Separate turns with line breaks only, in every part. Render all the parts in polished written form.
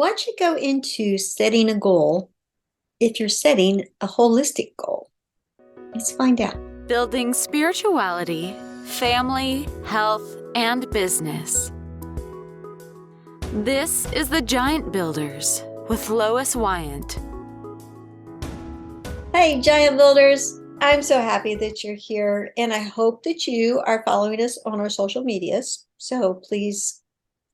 why don't you go into setting a goal if you're setting a holistic goal? Let's find out.
Building spirituality, family, health, and business. This is the Giant Builders with Lois Wyant.
Hey, Giant Builders. I'm so happy that you're here, and I hope that you are following us on our social medias. So please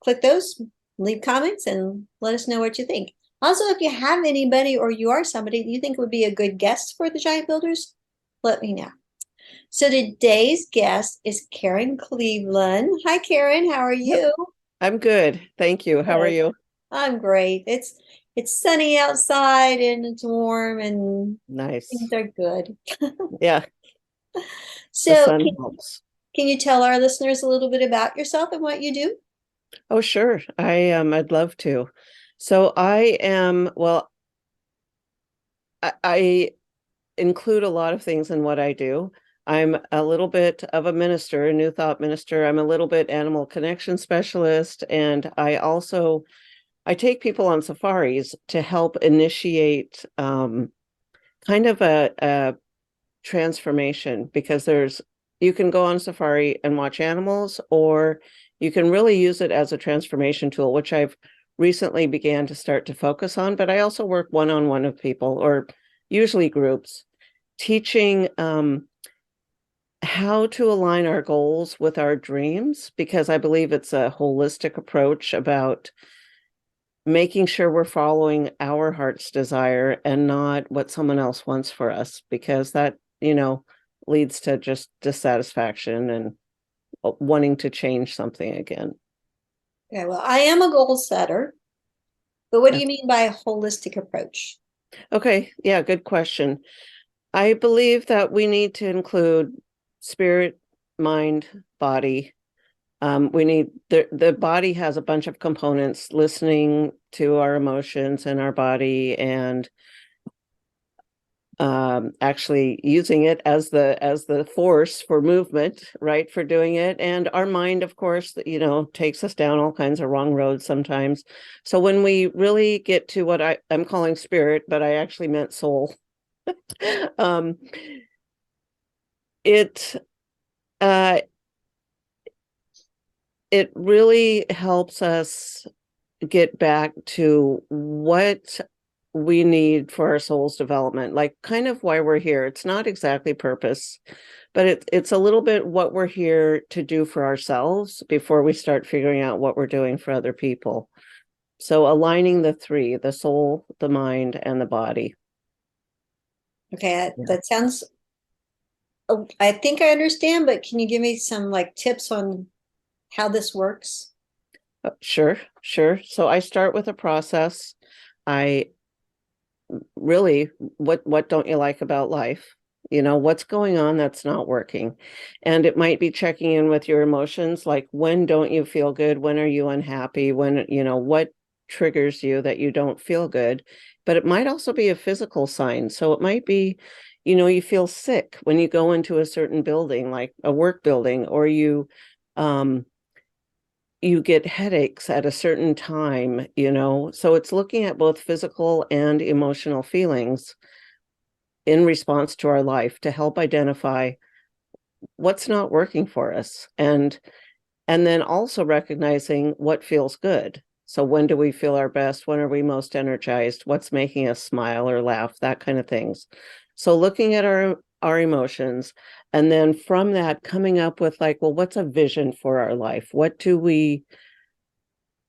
click those, leave comments, and let us know what you think. Also, if you have anybody or you are somebody that you think would be a good guest for the Giant Builders, let me know. So today's guest is Karen Cleveland. Hi, Karen. How are you?
I'm good. Thank you. How are
Good.
you?
I'm great. It's sunny outside and it's warm and things
Nice.
are good.
Yeah, the
So
sun helps.
can you tell our listeners a little bit about yourself and what you do?
Oh, sure. I'd love to. So I am, well, I include a lot of things in what I do. I'm a little bit of a minister, a New Thought minister. I'm a little bit animal connection specialist, and I take people on safaris to help initiate kind of a transformation, because you can go on safari and watch animals, or you can really use it as a transformation tool, which I've recently began to start to focus on. But I also work one-on-one with people, or usually groups, teaching how to align our goals with our dreams, because I believe it's a holistic approach about making sure we're following our heart's desire and not what someone else wants for us, because that, leads to just dissatisfaction and wanting to change something again.
Okay, well, I am a goal setter, but what do you
That's-
mean by a holistic approach?
Okay, yeah, good question. I believe that we need to include spirit, mind, body. We need the body has a bunch of components, listening to our emotions and our body, and actually using it as the force for movement, right, for doing it. And our mind, of course, takes us down all kinds of wrong roads sometimes. So when we really get to what I'm calling spirit, but I actually meant soul, um, it uh, it really helps us get back to what we need for our soul's development, like kind of why we're here. It's not exactly purpose, but it's a little bit what we're here to do for ourselves before we start figuring out what we're doing for other people. So aligning the three, the soul, the mind, and the body.
Okay,
Yeah.
that sounds, I think I understand, but can you give me some tips on how this works?
Sure. So I start with a process. I really, what don't you like about life? What's going on that's not working? And it might be checking in with your emotions, like, when don't you feel good? When are you unhappy? What triggers you that you don't feel good? But it might also be a physical sign. So it might be, you feel sick when you go into a certain building, like a work building, or um you get headaches at a certain time. So it's looking at both physical and emotional feelings in response to our life to help identify what's not working for us, and then also recognizing what feels good. So when do we feel our best? When are we most energized? What's making us smile or laugh? That kind of things. So looking at our emotions, and then from that coming up with, like, well, what's a vision for our life? What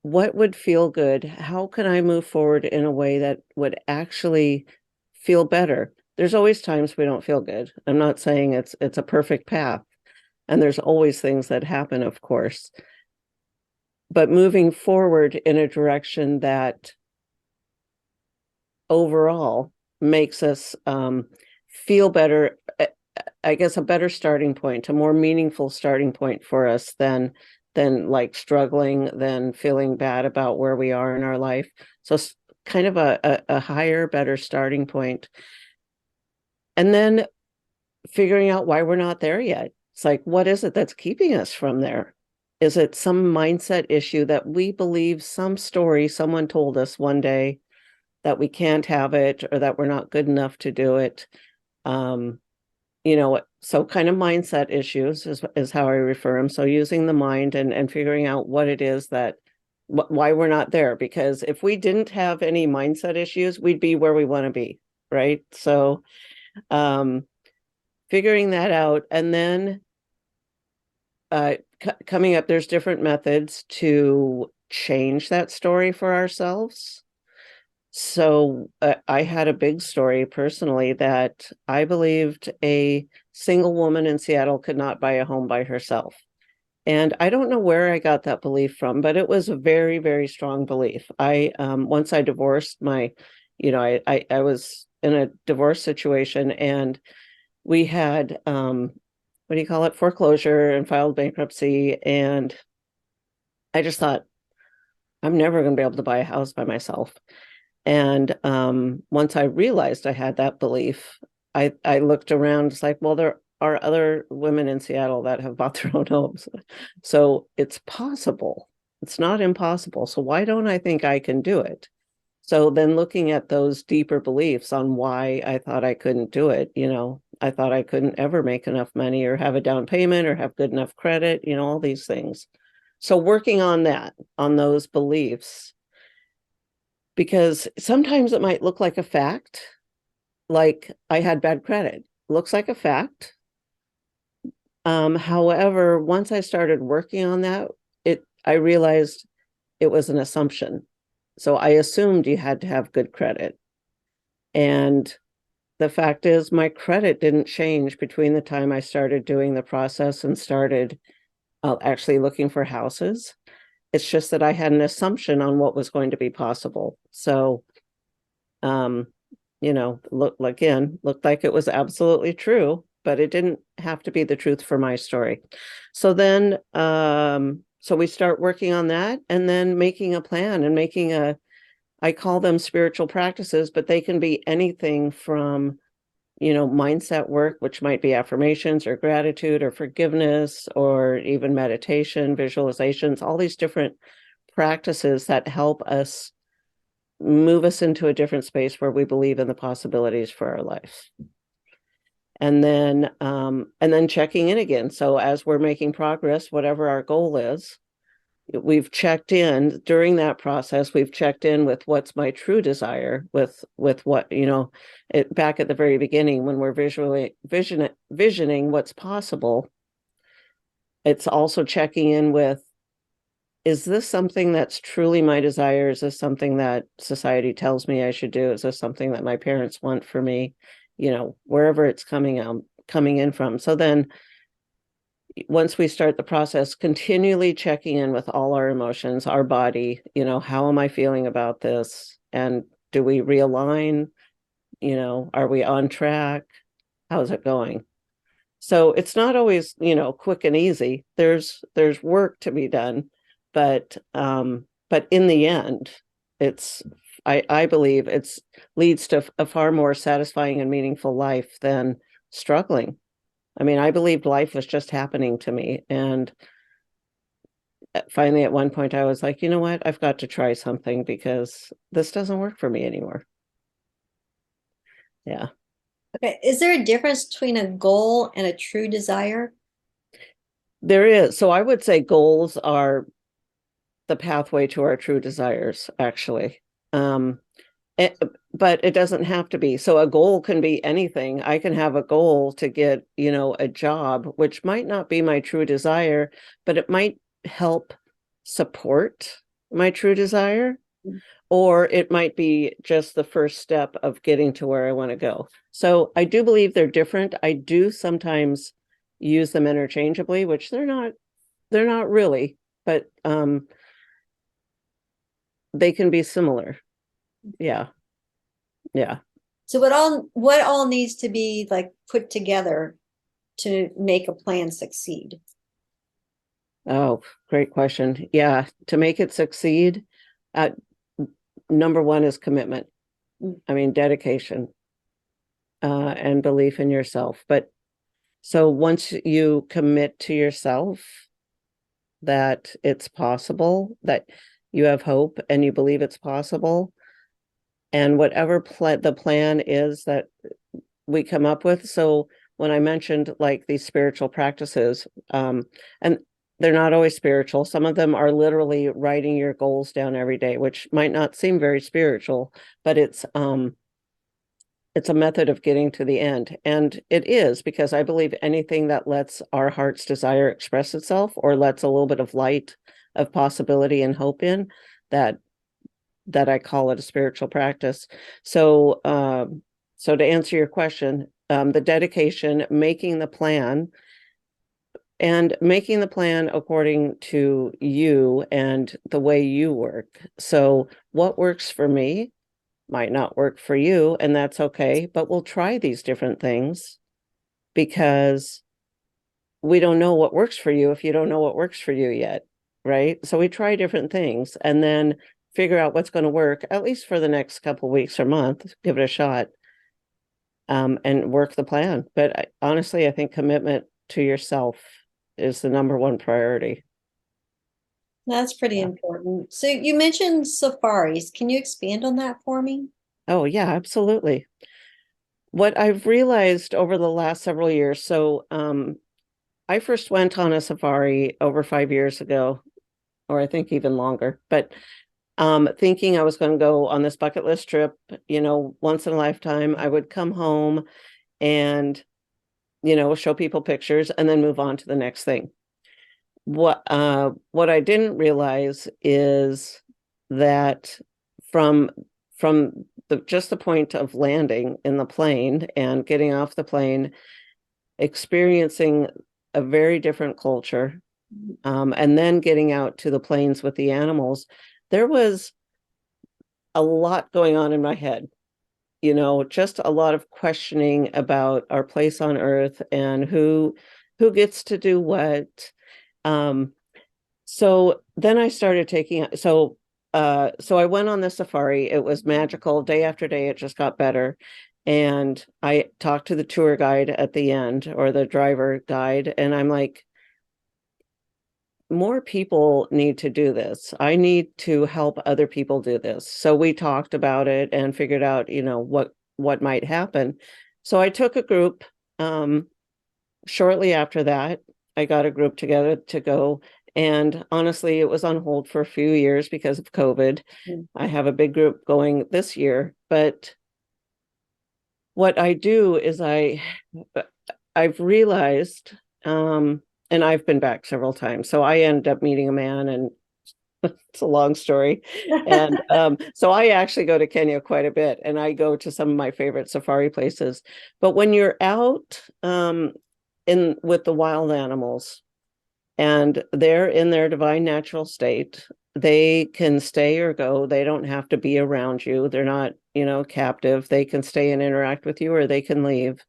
would feel good? How can I move forward in a way that would actually feel better? There's always times we don't feel good. I'm not saying it's a perfect path, and there's always things that happen, of course. But moving forward in a direction that overall makes us feel better, I guess a better starting point, a more meaningful starting point for us than like struggling, than feeling bad about where we are in our life. So kind of a higher, better starting point. And then figuring out why we're not there yet. It's like, what is it that's keeping us from there? Is it some mindset issue that we believe some story someone told us one day that we can't have it or that we're not good enough to do it? So kind of mindset issues is how I refer them. So using the mind and figuring out what it is that why we're not there. Because if we didn't have any mindset issues, we'd be where we want to be, right? So figuring that out, and then coming up, there's different methods to change that story for ourselves. So I had a big story personally that I believed a single woman in Seattle could not buy a home by herself. And I don't know where I got that belief from, but it was a very, very strong belief. Once I divorced I was in a divorce situation, and we had, what do you call it? Foreclosure, and filed bankruptcy. And I just thought, I'm never going to be able to buy a house by myself. And once I realized I had that belief, I looked around. It's like, well, there are other women in Seattle that have bought their own homes. So it's possible. It's not impossible. So why don't I think I can do it? So then looking at those deeper beliefs on why I thought I couldn't do it, I thought I couldn't ever make enough money or have a down payment or have good enough credit, all these things. So working on that, on those beliefs, because sometimes it might look like a fact, like I had bad credit. Looks like a fact. However, once I started working on that, I realized it was an assumption. So I assumed you had to have good credit. And the fact is, my credit didn't change between the time I started doing the process and started actually looking for houses. It's just that I had an assumption on what was going to be possible. So, looked like it was absolutely true, but it didn't have to be the truth for my story. So then, so we start working on that, and then making a plan and I call them spiritual practices, but they can be anything from, mindset work, which might be affirmations or gratitude or forgiveness or even meditation, visualizations, all these different practices that help us move us into a different space where we believe in the possibilities for our life. And then checking in again. So as we're making progress, whatever our goal is, we've checked in during that process. We've checked in with what's my true desire, with what, back at the very beginning when we're visioning what's possible. It's also checking in with, is this something that's truly my desire? Is this something that society tells me I should do? Is this something that my parents want for me? Wherever it's coming in from. So then once we start the process, continually checking in with all our emotions, our body, how am I feeling about this? And do we realign? Are we on track? How's it going? So it's not always, quick and easy. There's work to be done, but in the end, I believe it's leads to a far more satisfying and meaningful life than struggling. I mean, I believed life was just happening to me. And finally, at one point, I was like, you know what? I've got to try something because this doesn't work for me anymore. Yeah.
Okay. Is there a difference between a goal and a true desire?
There is. So I would say goals are the pathway to our true desires, actually. But it doesn't have to be. So a goal can be anything. I can have a goal to get, a job, which might not be my true desire, but it might help support my true desire, or it might be just the first step of getting to where I want to go. So I do believe they're different. I do sometimes use them interchangeably, which they're not really, but they can be similar. Yeah. Yeah.
So what all needs to be like put together to make a plan succeed?
Oh, great question. Yeah, to make it succeed, uh, number one is commitment. I mean, dedication, and belief in yourself. But so once you commit to yourself, that it's possible, that you have hope and you believe it's possible. And whatever the plan is that we come up with. So when I mentioned like these spiritual practices, and they're not always spiritual, some of them are literally writing your goals down every day, which might not seem very spiritual, but it's a method of getting to the end. And it is, because I believe anything that lets our heart's desire express itself, or lets a little bit of light of possibility and hope in, that I call it a spiritual practice. So so to answer your question, the dedication, making the plan, and making the plan according to you and the way you work. So what works for me might not work for you, and that's okay, but we'll try these different things, because we don't know what works for you if you don't know what works for you yet, right? So we try different things and then figure out what's going to work, at least for the next couple of weeks or month, give it a shot, and work the plan. But honestly, I think commitment to yourself is the number one priority.
That's pretty
Yeah.
important. So you mentioned safaris. Can you expand on that for me?
Oh, yeah, absolutely. What I've realized over the last several years, so I first went on a safari over 5 years ago, or I think even longer, but thinking I was going to go on this bucket list trip, once in a lifetime. I would come home and, show people pictures and then move on to the next thing. What I didn't realize is that from just the point of landing in the plane and getting off the plane, experiencing a very different culture, and then getting out to the plains with the animals, there was a lot going on in my head, just a lot of questioning about our place on earth and who gets to do what. So then I started so I went on the safari. It was magical. Day after day, it just got better. And I talked to the tour guide at the end, or the driver guide, and I'm like, more people need to do this. I need to help other people do this. So we talked about it and figured out, what might happen. So I took a group. Shortly after that, I got a group together to go. And honestly, it was on hold for a few years because of COVID.
Mm.
I have a big group going this year, but what I do is I've realized, and I've been back several times. So I ended up meeting a man, and it's a long story. And so I actually go to Kenya quite a bit, and I go to some of my favorite safari places. But when you're out in with the wild animals, and they're in their divine natural state, they can stay or go. They don't have to be around you. They're not, captive. They can stay and interact with you, or they can leave.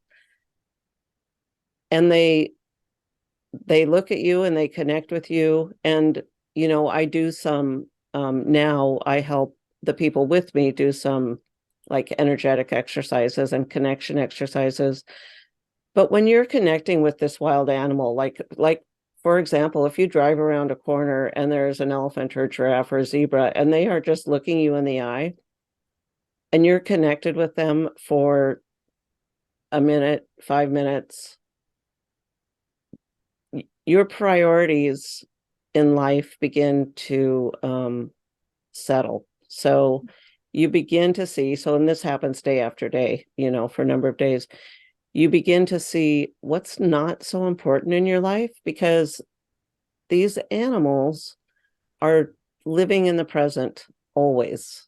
And they look at you and they connect with you. And, I do some, now I help the people with me do some like energetic exercises and connection exercises. But when you're connecting with this wild animal, like for example, if you drive around a corner and there's an elephant or a giraffe or a zebra, and they are just looking you in the eye, and you're connected with them for a minute, 5 minutes, your priorities in life begin to settle. So you begin to see, and this happens day after day, for a number of days, you begin to see what's not so important in your life, because these animals are living in the present always.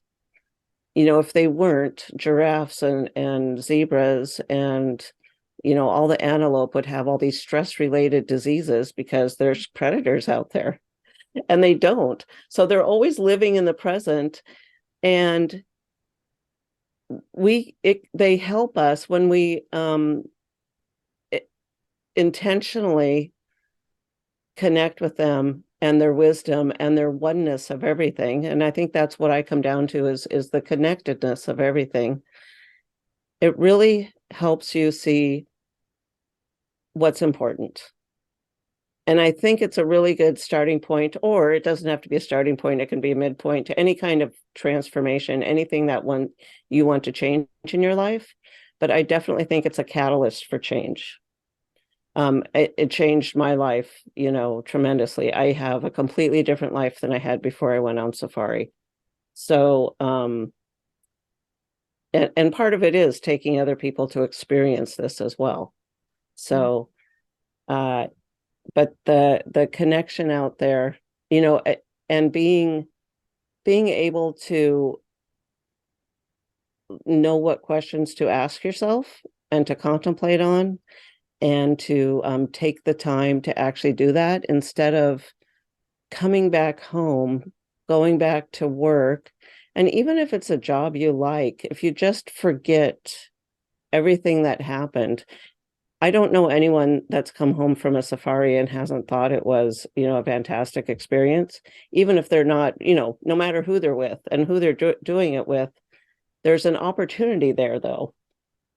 If they weren't, giraffes and zebras and all the antelope would have all these stress related diseases because there's predators out there, and they don't. So they're always living in the present. And they help us when we intentionally connect with them and their wisdom and their oneness of everything. And I think that's what I come down to is the connectedness of everything. It really helps you see what's important. And I think it's a really good starting point, or it doesn't have to be a starting point. It can be a midpoint to any kind of transformation, anything that you want to change in your life. But I definitely think it's a catalyst for change. It changed my life, tremendously. I have a completely different life than I had before I went on safari. So, and part of it is taking other people to experience this as well. So, but the connection out there, and being able to know what questions to ask yourself and to contemplate on, and to take the time to actually do that instead of coming back home, going back to work. And even if it's a job you like, if you just forget everything that happened, I don't know anyone that's come home from a safari and hasn't thought it was, a fantastic experience, even if they're not, no matter who they're with and who they're doing it with. There's an opportunity there, though.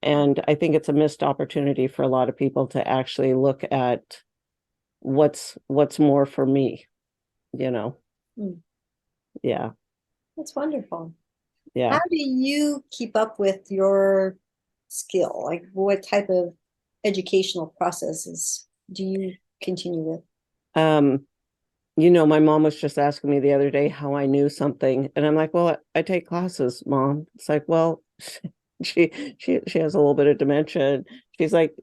And I think it's a missed opportunity for a lot of people to actually look at what's more for me, you know.
Mm.
Yeah.
That's wonderful.
Yeah.
How do you keep up with your skill? Like, what type of educational processes do you continue with?
My mom was just asking me the other day how I knew something, and I'm like, well, I take classes, Mom. It's like, well, she has a little bit of dementia. She's like,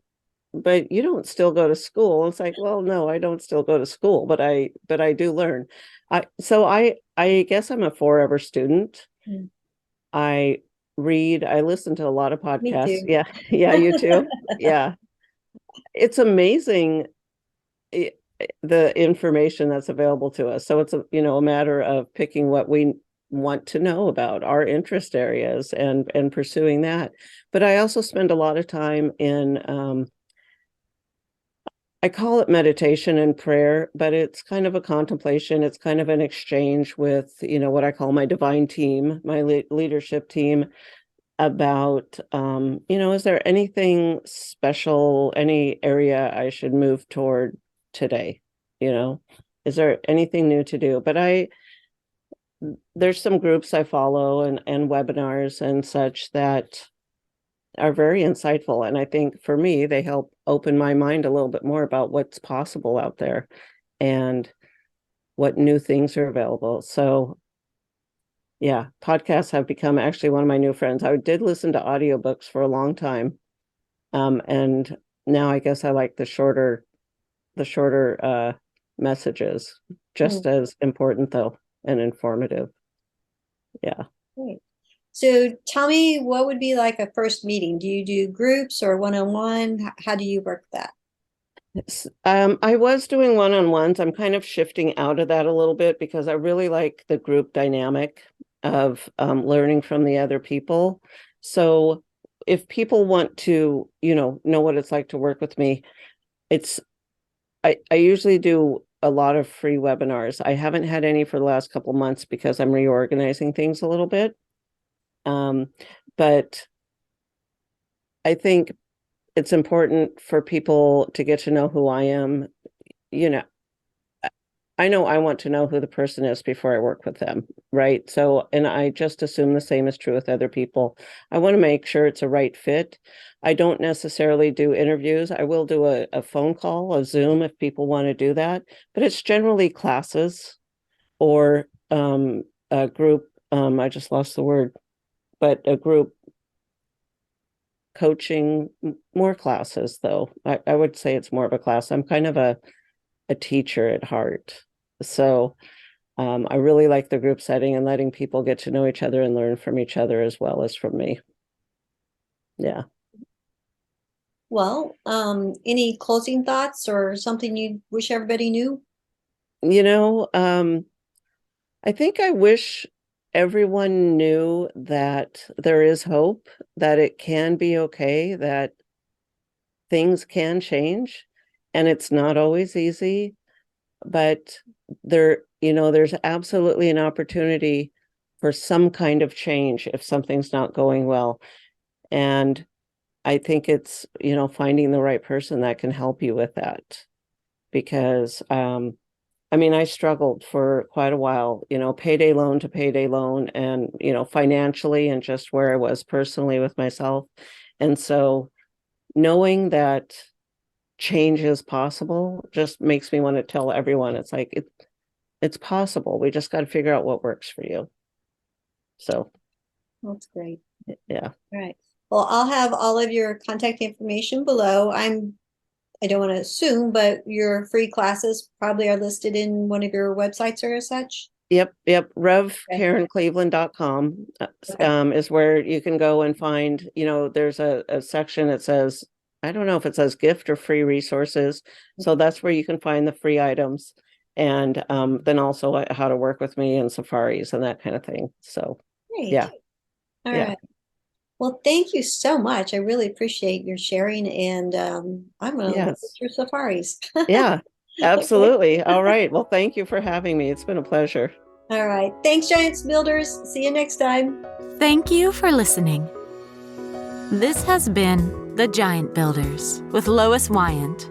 but you don't still go to school. It's like, well, no, I don't still go to school, but I do learn. I guess I'm a forever student.
Mm.
I read, I listen to a lot of
Me
podcasts.
too.
Yeah, yeah, you too. Yeah. It's amazing, the information that's available to us. So it's a matter of picking what we want to know about our interest areas and pursuing that. But I also spend a lot of time in I call it meditation and prayer, but it's kind of a contemplation. It's kind of an exchange with, what I call my divine team, my leadership team, about, is there anything special, any area I should move toward today? Is there anything new to do? But there's some groups I follow and webinars and such that are very insightful. And I think for me, they help open my mind a little bit more about what's possible out there and what new things are available. So yeah, podcasts have become actually one of my new friends. I did listen to audiobooks for a long time. And now I guess I like the shorter messages, just
Mm,
as important though, and informative. Yeah.
great. So tell me, what would be like a first meeting? Do you do groups or one-on-one? How do you work that?
I was doing one-on-ones. I'm kind of shifting out of that a little bit because I really like the group dynamic of learning from the other people. So if people want to, know what it's like to work with me, it's I usually do a lot of free webinars. I haven't had any for the last couple of months because I'm reorganizing things a little bit. But I think it's important for people to get to know who I am. You know, I know I want to know who the person is before I work with them, right? So, and I just assume the same is true with other people. I want to make sure it's a right fit. I don't necessarily do interviews. I will do a phone call, a Zoom if people want to do that, but it's generally classes or a group. I just lost the word, but a group coaching, more classes though. I would say it's more of a class. I'm kind of a teacher at heart. So I really like the group setting and letting people get to know each other and learn from each other as well as from me. Yeah.
Well, any closing thoughts or something you wish everybody knew?
You know, I think I wish everyone knew that there is hope, that it can be okay, that things can change, and it's not always easy, but there's absolutely an opportunity for some kind of change if something's not going well. And I think it's, finding the right person that can help you with that. because I mean, I struggled for quite a while, payday loan to payday loan, and financially, and just where I was personally with myself. And so knowing that change is possible just makes me want to tell everyone, it's like it's possible. We just got to figure out what works for you. So
That's great.
yeah.
All right. Well, I'll have all of your contact information below. I don't want to assume, but your free classes probably are listed in one of your websites or such.
Yep.
Okay.
RevKarenCleveland.com
Okay.
is where you can go and find, there's a section that says, I don't know if it says gift or free resources. So that's where you can find the free items, and then also how to work with me in safaris and that kind of thing. So
Great.
yeah.
All
Yeah.
right. Well, thank you so much. I really appreciate your sharing, and I'm going to look at
Yes.
your safaris.
Yeah,
Okay.
absolutely. All right. Well, thank you for having me. It's been a pleasure.
All right. Thanks, Giants Builders. See you next time.
Thank you for listening. This has been The Giant Builders with Lois Wyant.